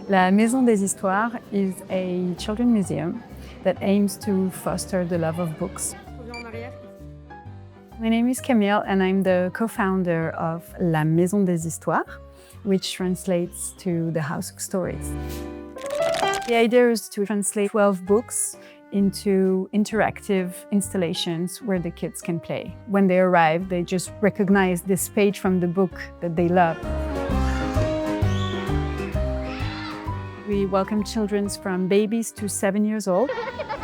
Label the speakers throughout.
Speaker 1: La Maison des Histoires is a children's museum that aims to foster the love of books. My name is Camille and I'm the co-founder of La Maison des Histoires, which translates to the House of Stories. The idea is to translate 12 books into interactive installations where the kids can play. When they arrive, they just recognize this page from the book that they love. We welcome children from babies to 7 years old.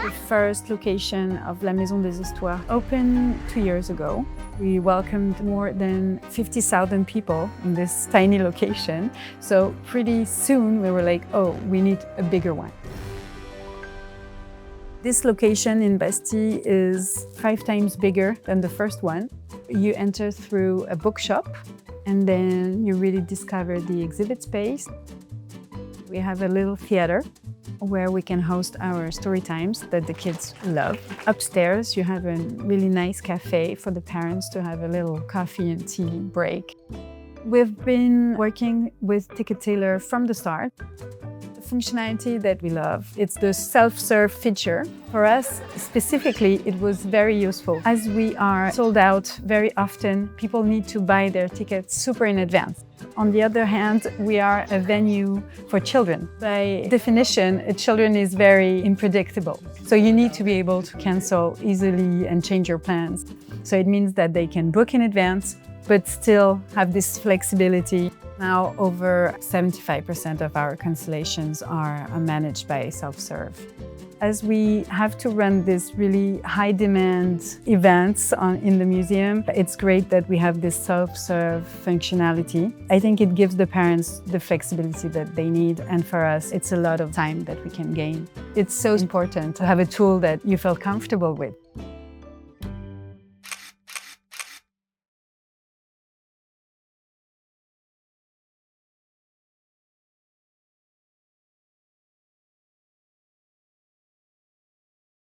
Speaker 1: The first location of La Maison des Histoires opened 2 years ago. We welcomed more than 50,000 people in this tiny location. So pretty soon we were like, oh, we need a bigger one. This location in Bastille is 5 times bigger than the first one. You enter through a bookshop and then you really discover the exhibit space. We have a little theater where we can host our story times that the kids love. Upstairs, you have a really nice café for the parents to have a little coffee and tea break. We've been working with Ticket Tailor from the start. The functionality that we love, it's the self-serve feature. For us, specifically, it was very useful. As we are sold out very often, people need to buy their tickets super in advance. On the other hand, we are a venue for children. By definition, children is very unpredictable. So you need to be able to cancel easily and change your plans. So it means that they can book in advance, but still have this flexibility. Now, over 75% of our cancellations are managed by self-serve. As we have to run these really high-demand events in the museum, it's great that we have this self-serve functionality. I think it gives the parents the flexibility that they need, and for us, it's a lot of time that we can gain. It's so important to have a tool that you feel comfortable with.